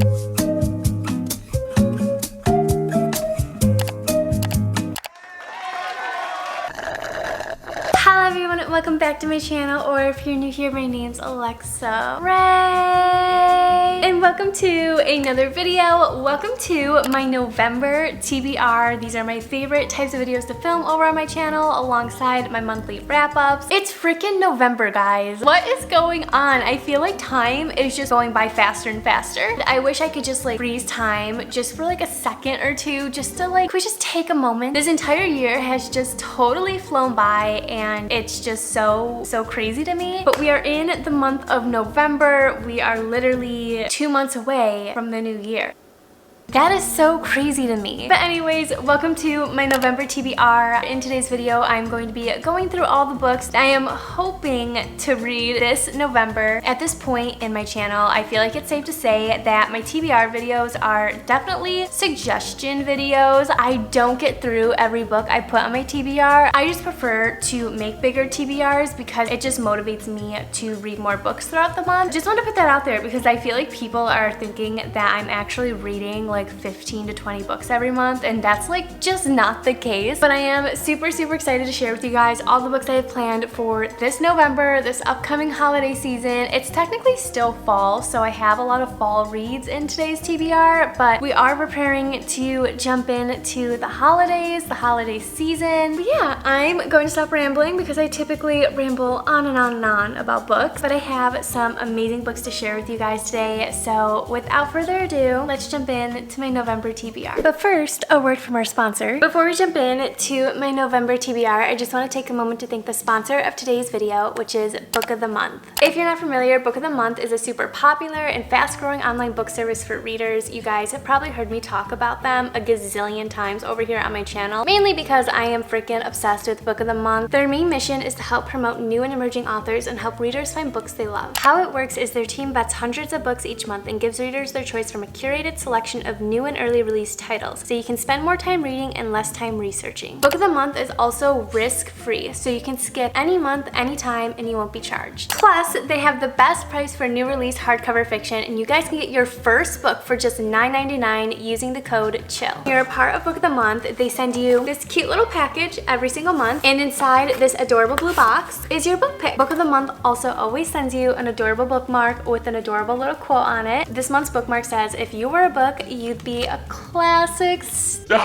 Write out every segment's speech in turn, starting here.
Hello everyone, welcome back to my channel, or if you're new here, my name's Alexa Ray, and welcome to another video. Welcome to my November TBR. These are my favorite types of videos to film over on my channel alongside my monthly wrap-ups. It's freaking November, guys. What is going on? I feel like time is just going by faster and faster. I wish I could just like freeze time just for like a second or two, just to like, could we just take a moment? This entire year has just totally flown by, and it's just so crazy to me. But we are in the month of November. We are literally 2 months away from the new year. That is so crazy to me. But anyways, welcome to my November TBR. In today's video, I'm going to be going through all the books I am hoping to read this November. At this point in my channel, I feel like it's safe to say that my TBR videos are definitely suggestion videos. I don't get through every book I put on my TBR. I just prefer to make bigger TBRs because it just motivates me to read more books throughout the month. Just want to put that out there because I feel like people are thinking that I'm actually reading like 15 to 20 books every month, and that's like just not the case. But I am super excited to share with you guys all the books I have planned for this November, this upcoming holiday season. It's technically still fall, so I have a lot of fall reads in today's TBR, but we are preparing to jump into the holidays, the holiday season. But yeah, I'm going to stop rambling because I typically ramble on and on about books, but I have some amazing books to share with you guys today. So without further ado, let's jump in to my November TBR. But first, a word from our sponsor. Before we jump in to my November TBR, I just want to take a moment to thank the sponsor of today's video, which is Book of the Month. If you're not familiar, Book of the Month is a super popular and fast-growing online book service for readers. You guys have probably heard me talk about them a gazillion times over here on my channel, mainly because I am freaking obsessed with Book of the Month. Their main mission is to help promote new and emerging authors and help readers find books they love. How it works is their team vets hundreds of books each month and gives readers their choice from a curated selection of new and early release titles, so you can spend more time reading and less time researching. Book of the Month is also risk-free, so you can skip any month, anytime, and you won't be charged. Plus, they have the best price for new release hardcover fiction, and you guys can get your first book for just $9.99 using the code CHILL. You're a part of Book of the Month. They send you this cute little package every single month, and inside this adorable blue box is your book pick. Book of the Month also always sends you an adorable bookmark with an adorable little quote on it. This month's bookmark says, "If you were a book, you'd be a classic." Stop!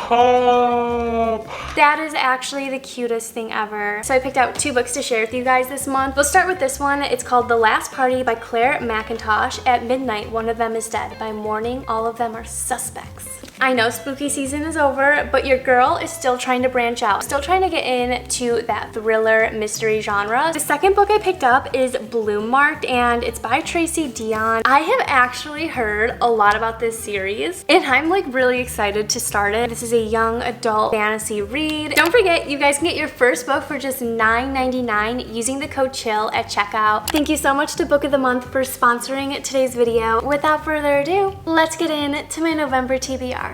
That is actually the cutest thing ever. So I picked out 2 books to share with you guys this month. We'll start with this one. It's called The Last Party by Claire McIntosh. At midnight, one of them is dead. By morning, all of them are suspects. I know spooky season is over, but your girl is still trying to branch out, still trying to get into that thriller mystery genre. The second book I picked up is Bloom Marked, and it's by Tracy Dion. I have actually heard a lot about this series, and I'm like really excited to start it. This is a young adult fantasy read. Don't forget, you guys can get your first book for just $9.99 using the code CHILL at checkout. Thank you so much to Book of the Month for sponsoring today's video. Without further ado, let's get into my November TBR.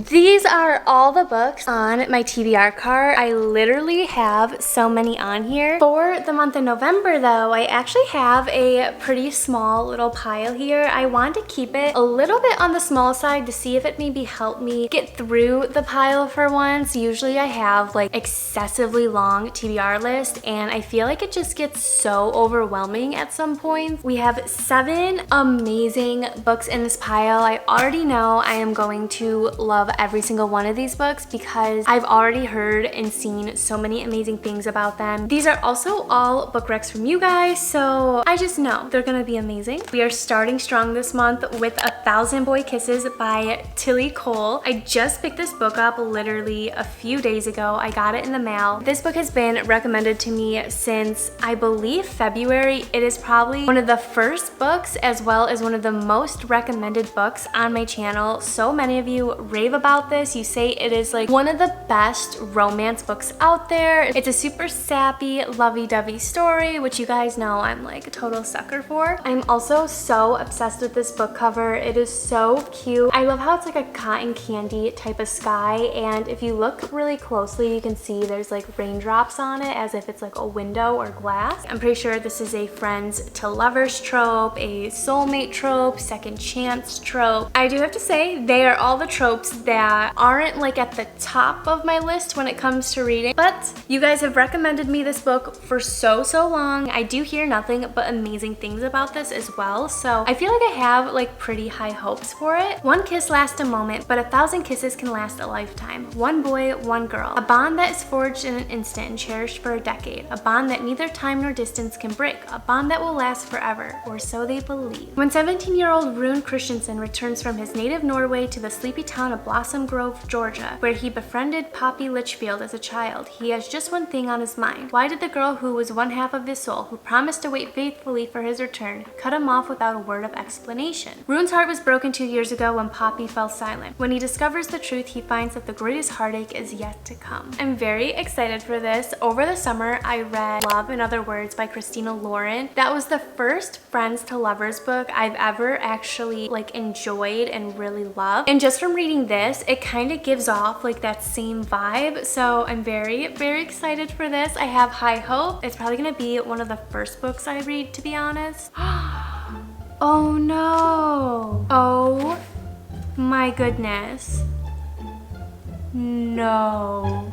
These are all the books on my TBR card. I literally have so many on here. For the month of November though, I actually have a pretty small little pile here. I want to keep it a little bit on the small side to see if it maybe helped me get through the pile for once. Usually I have like excessively long TBR list, and I feel like it just gets so overwhelming at some point. We have 7 amazing books in this pile. I already know I am going to love every single one of these books because I've already heard and seen so many amazing things about them. These are also all book recs from you guys, so I just know they're gonna be amazing. We are starting strong this month with 1,000 Boy Kisses by Tilly Cole. I just picked this book up literally a few days ago. I got it in the mail. This book has been recommended to me since I believe February. It is probably one of the first books as well as one of the most recommended books on my channel. So many of you rave about about this. You say it is like one of the best romance books out there. It's a super sappy, lovey-dovey story, which you guys know I'm like a total sucker for. I'm also so obsessed with this book cover. It is so cute. I love how it's like a cotton candy type of sky, and if you look really closely, you can see there's like raindrops on it as if it's like a window or glass. I'm pretty sure this is a friends to lovers trope, a soulmate trope, second chance trope. I do have to say they are all the tropes that aren't like at the top of my list when it comes to reading, but you guys have recommended me this book for so long. I do hear nothing but amazing things about this as well, so I feel like I have like pretty high hopes for it. One kiss lasts a moment, but 1,000 kisses can last a lifetime. One boy, one girl. A bond that is forged in an instant and cherished for a decade. A bond that neither time nor distance can break. A bond that will last forever, or so they believe. When 17-year-old Rune Christensen returns from his native Norway to the sleepy town of Blossom Grove, Georgia, where he befriended Poppy Litchfield as a child, he has just one thing on his mind. Why did the girl who was one half of his soul, who promised to wait faithfully for his return, cut him off without a word of explanation? Rune's heart was broken 2 years ago when Poppy fell silent. When he discovers the truth, he finds that the greatest heartache is yet to come. I'm very excited for this. Over the summer, I read Love in Other Words by Christina Lauren. That was the first friends to lovers book I've ever actually like enjoyed and really loved. And just from reading this, it kind of gives off like that same vibe. So I'm very excited for this. I have high hope. It's probably gonna be one of the first books I read, to be honest. Oh no. Oh my goodness. No.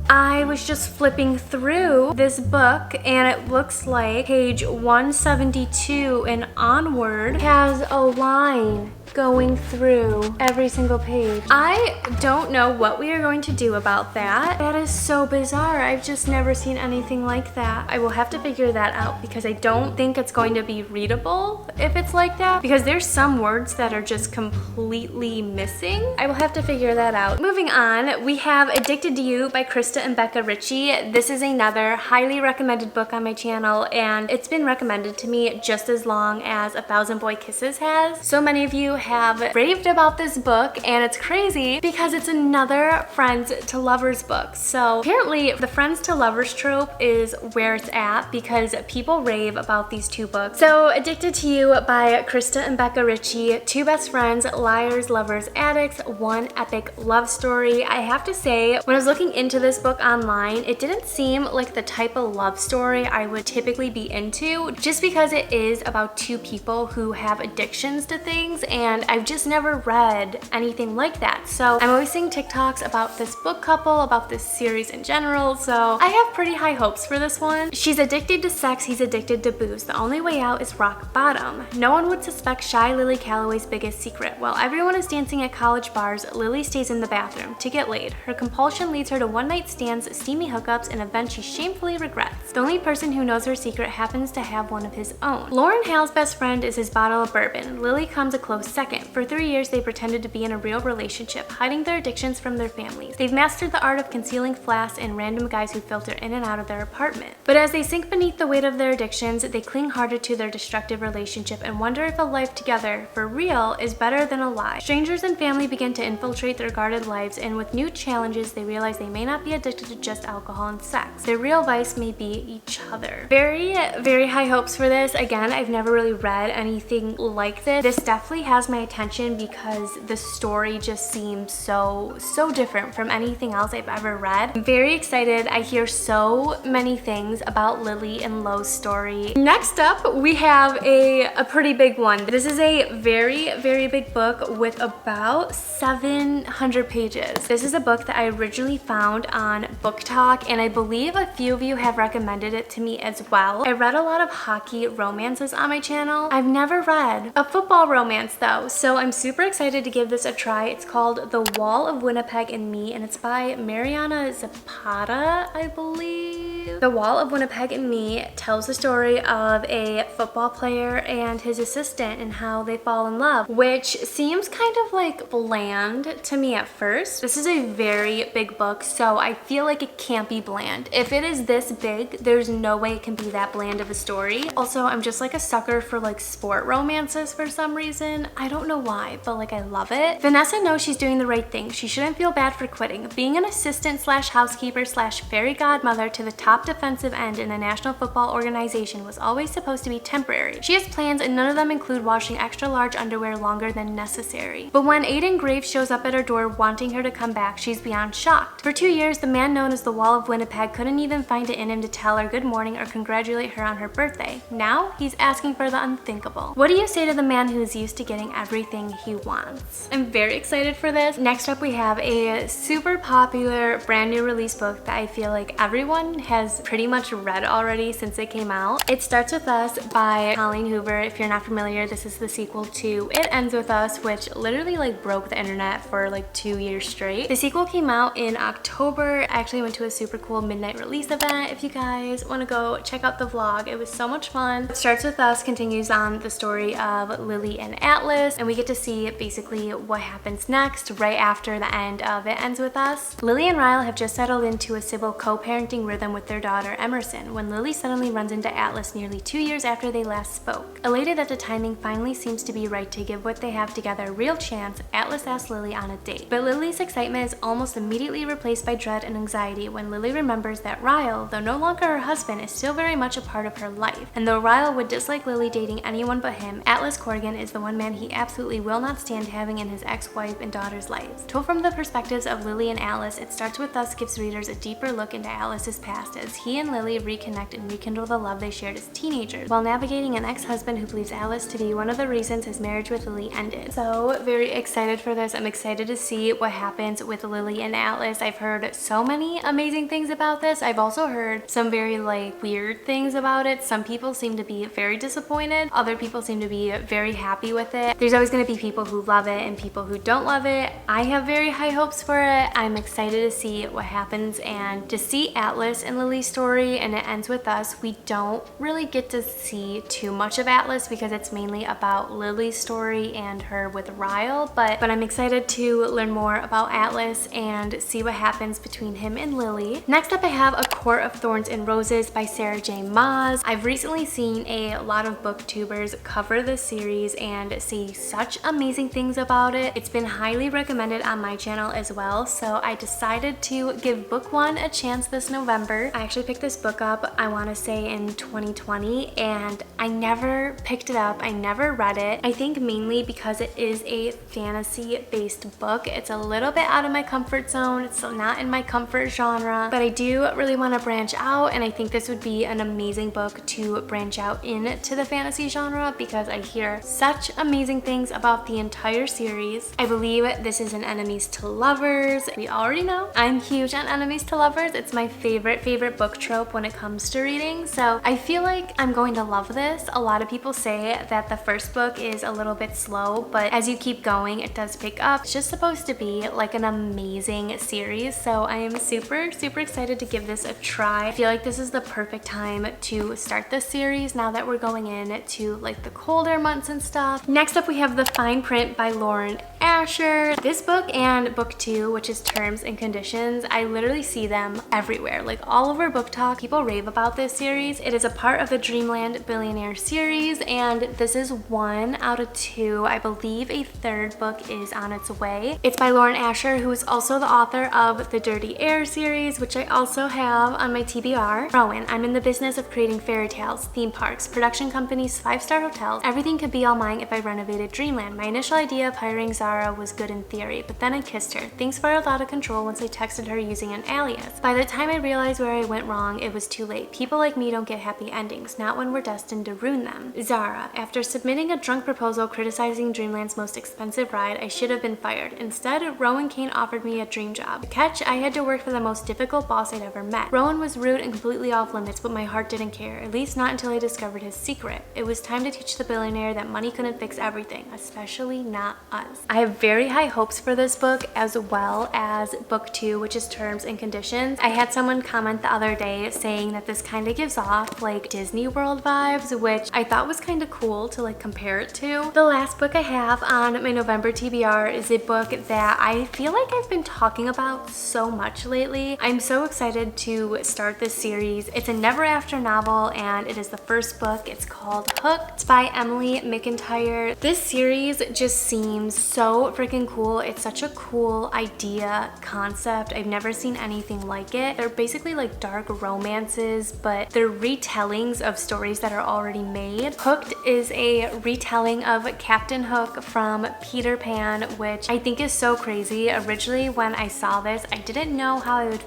I was just flipping through this book and it looks like page 172 and onward has a line going through every single page. I don't know what we are going to do about that. That is so bizarre. I've just never seen anything like that. I will have to figure that out because I don't think it's going to be readable if it's like that, because there's some words that are just completely missing. I will have to figure that out. Moving on, we have Addicted to You by Krista and Becca Ritchie. This is another highly recommended book on my channel, and it's been recommended to me just as long as 1,000 Boy Kisses has. So many of you have raved about this book, and it's crazy because it's another friends to lovers book. So apparently the friends to lovers trope is where it's at because people rave about these two books. So Addicted to You by Krista and Becca Ritchie, two best friends, liars, lovers, addicts, one epic love story. I have to say, when I was looking into this book online, it didn't seem like the type of love story I would typically be into, just because it is about two people who have addictions to things, and I've just never read anything like that. So I'm always seeing TikToks about this book couple, about this series in general, so I have pretty high hopes for this one. She's addicted to sex, he's addicted to booze. The only way out is rock bottom. No one would suspect shy Lily Calloway's biggest secret. While everyone is dancing at college bars, Lily stays in the bathroom to get laid. Her compulsion leads her to one-night stands, steamy hookups, and events she shamefully regrets. The only person who knows her secret happens to have one of his own. Lauren Hale's best friend is his bottle of bourbon. Lily comes a close second. For 3 years, they pretended to be in a real relationship, hiding their addictions from their families. They've mastered the art of concealing flasks and random guys who filter in and out of their apartment. But as they sink beneath the weight of their addictions, they cling harder to their destructive relationship and wonder if a life together, for real, is better than a lie. Strangers and family begin to infiltrate their guarded lives, and with new challenges, they realize they may not be addicted to just alcohol and sex. Their real vice may be each other. Very high hopes for this. Again, I've never really read anything like this. This definitely has my attention because the story just seems so different from anything else I've ever read. I'm very excited. I hear so many things about Lily and Lo's story. Next up, we have a pretty big one. This is a very big book with about 700 pages. This is a book that I originally found on Book Talk, and I believe a few of you have recommended it to me as well. I read a lot of hockey romances on my channel. I've never read a football romance though, so I'm super excited to give this a try. It's called The Wall of Winnipeg and Me, and it's by Mariana Zapata, I believe. you. The Wall of Winnipeg and Me tells the story of a football player and his assistant and how they fall in love, which seems kind of like bland to me at first. This is a very big book, so I feel like it can't be bland. If it is this big, there's no way it can be that bland of a story. Also, I'm just like a sucker for like sport romances for some reason. I don't know why, but like I love it. Vanessa knows she's doing the right thing. She shouldn't feel bad for quitting. Being an assistant slash housekeeper slash fairy godmother to the top defensive end in the National Football Organization was always supposed to be temporary. She has plans and none of them include washing extra large underwear longer than necessary. But when Aiden Graves shows up at her door wanting her to come back, she's beyond shocked. For 2 years, the man known as the Wall of Winnipeg couldn't even find it in him to tell her good morning or congratulate her on her birthday. Now, he's asking for the unthinkable. What do you say to the man who's used to getting everything he wants? I'm very excited for this. Next up, we have a super popular brand new release book that I feel like everyone has pretty much read already since it came out. It Starts With Us by Colleen Hoover. If you're not familiar, this is the sequel to It Ends With Us, which literally like broke the internet for like 2 years straight. The sequel came out in October. I actually went to a super cool midnight release event. If you guys want to go check out the vlog, it was so much fun. It Starts With Us continues on the story of Lily and Atlas, and we get to see basically what happens next right after the end of It Ends With Us. Lily and Ryle have just settled into a civil co-parenting rhythm with their daughter Emerson when Lily suddenly runs into Atlas nearly 2 years after they last spoke. Elated that the timing finally seems to be right to give what they have together a real chance, Atlas asks Lily on a date. But Lily's excitement is almost immediately replaced by dread and anxiety when Lily remembers that Ryle, though no longer her husband, is still very much a part of her life. And though Ryle would dislike Lily dating anyone but him, Atlas Corrigan is the one man he absolutely will not stand having in his ex-wife and daughter's lives. Told from the perspectives of Lily and Atlas, It Starts With Us gives readers a deeper look into Atlas's past as he and Lily reconnect and rekindle the love they shared as teenagers while navigating an ex-husband who believes Atlas to be one of the reasons his marriage with Lily ended. So very excited for this. I'm excited to see what happens with Lily and Atlas. I've heard so many amazing things about this. I've also heard some very like weird things about it. Some people seem to be very disappointed. Other people seem to be very happy with it. There's always going to be people who love it and people who don't love it. I have very high hopes for it. I'm excited to see what happens and to see Atlas and Lily's story, and It Ends With Us. We don't really get to see too much of Atlas because it's mainly about Lily's story and her with Ryle, but I'm excited to learn more about Atlas and see what happens between him and Lily. Next up, I have A Court of Thorns and Roses by Sarah J. Maas. I've recently seen a lot of booktubers cover this series and say such amazing things about it. It's been highly recommended on my channel as well, so I decided to give book one a chance this November. I actually picked this book up, I want to say in 2020, and I never picked it up. I never read it. I think mainly because it is a fantasy-based book. It's a little bit out of my comfort zone. It's not in my comfort genre, but I do really want to branch out, and I think this would be an amazing book to branch out into the fantasy genre because I hear such amazing things about the entire series. I believe this is an enemies to lovers. We already know I'm huge on enemies to lovers. It's my favorite book trope when it comes to reading, so I feel like I'm going to love this. A lot of people say that the first book is a little bit slow, but as you keep going, it does pick up. It's just supposed to be like an amazing series, so I am super excited to give this a try. I feel like this is the perfect time to start this series now that we're going into like the colder months and stuff. Next up, we have The Fine Print by Lauren Asher. This book and book two, which is Terms and Conditions, I literally see them everywhere, like all over Book Talk. People rave about this series. It is a part of the Dreamland Billionaire series, and this is 1 out of 2. I believe a third book is on its way. It's by Lauren Asher, who is also the author of the Dirty Air series, which I also have on my TBR. Rowan, I'm in the business of creating fairy tales, theme parks, production companies, 5-star hotels. Everything could be all mine if I renovated Dreamland. My initial idea of hiring Zara was good in theory, but then I kissed her. Things spiraled out of control once I texted her using an alias. By the time I realized where I went wrong, it was too late. People like me don't get happy endings, not when we're destined to ruin them. Zara, after submitting a drunk proposal criticizing Dreamland's most expensive ride, I should have been fired. Instead, Rowan Kane offered me a dream job. The catch, I had to work for the most difficult boss I'd ever met. Rowan was rude and completely off limits, but my heart didn't care, at least not until I discovered his secret. It was time to teach the billionaire that money couldn't fix everything, especially not us. I have very high hopes for this book, as well as book 2, which is Terms and Conditions. I had someone comment the other day saying that this kind of gives off like Disney World vibes, which I thought was kind of cool to like compare it to. The last book I have on my November TBR is a book that I feel like I've been talking about so much lately. I'm so excited to start this series. It's a Never After novel, and it is the first book. It's called Hooked. It's by Emily McIntyre. This series just seems so freaking cool. It's such a cool idea, concept. I've never seen anything like it. They're basically like dark romances, but they're retellings of stories that are already made. Hooked is a retelling of Captain Hook from Peter Pan, which I think is so crazy. Originally, when I saw this, I didn't know how I would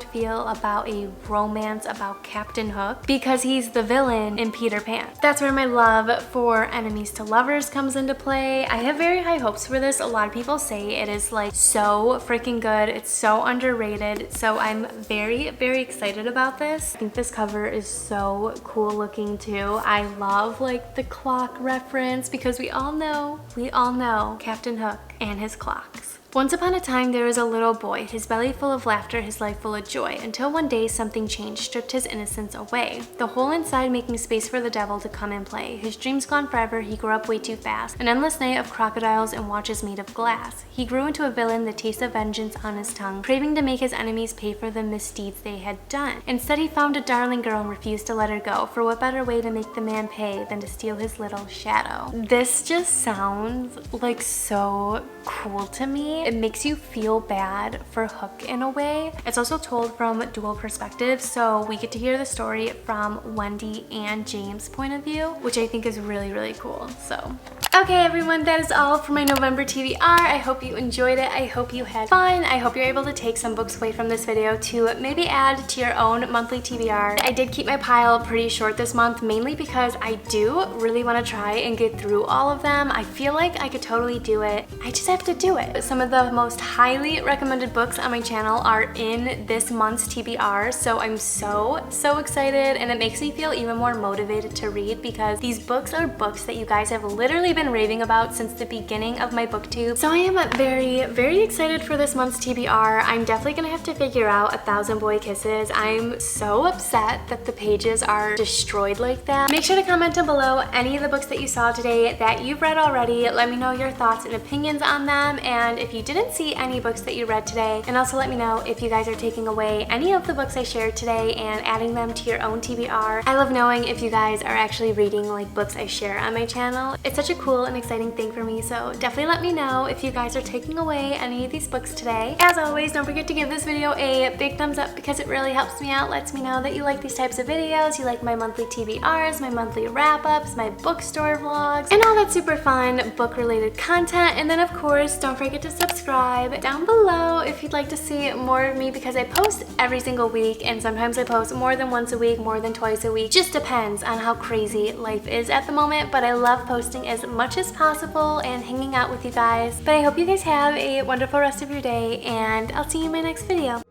feel about a romance about Captain Hook, because he's the villain in Peter Pan. That's where my love for enemies to lovers comes into play. I have very high hopes for this. A lot of people say it is like so freaking good. It's so underrated. So I'm very, very excited about this. I think this cover is so cool looking too. I love like the clock reference, because we all know Captain Hook and his clocks. Once upon a time, there was a little boy, his belly full of laughter, his life full of joy, until one day something changed, stripped his innocence away. The hole inside making space for the devil to come and play. His dreams gone forever, he grew up way too fast. An endless night of crocodiles and watches made of glass. He grew into a villain, the taste of vengeance on his tongue, craving to make his enemies pay for the misdeeds they had done. Instead, he found a darling girl and refused to let her go, for what better way to make the man pay than to steal his little shadow. This just sounds like so cool to me. It makes you feel bad for Hook in a way. It's also told from dual perspectives, so we get to hear the story from Wendy and James' point of view, which I think is really, really cool. So okay, everyone, that is all for my November TBR. I hope you enjoyed it. I hope you had fun. I hope you're able to take some books away from this video to maybe add to your own monthly TBR. I did keep my pile pretty short this month, mainly because I do really want to try and get through all of them. I feel like I could totally do it. I just have to do it. Some of the most highly recommended books on my channel are in this month's TBR, so I'm so excited, and it makes me feel even more motivated to read, because these books are books that you guys have literally been raving about since the beginning of my booktube. So I am very, very excited for this month's TBR. I'm definitely gonna have to figure out 1,000 Boy Kisses. I'm so upset that the pages are destroyed like that. Make sure to comment down below any of the books that you saw today that you've read already. Let me know your thoughts and opinions on them, and if you didn't see any books that you read today, and also let me know if you guys are taking away any of the books I shared today and adding them to your own TBR. I love knowing if you guys are actually reading like books I share on my channel. It's such a cool and exciting thing for me, so definitely let me know if you guys are taking away any of these books today. As always, don't forget to give this video a big thumbs up, because it really helps me out, lets me know that you like these types of videos, you like my monthly TBRs, my monthly wrap-ups, my bookstore vlogs, and all that super fun book-related content. And then of course, don't forget to subscribe down below if you'd like to see more of me, because I post every single week, and sometimes I post more than once a week, more than twice a week. Just depends on how crazy life is at the moment, but I love posting as much as possible and hanging out with you guys. But I hope you guys have a wonderful rest of your day, and I'll see you in my next video.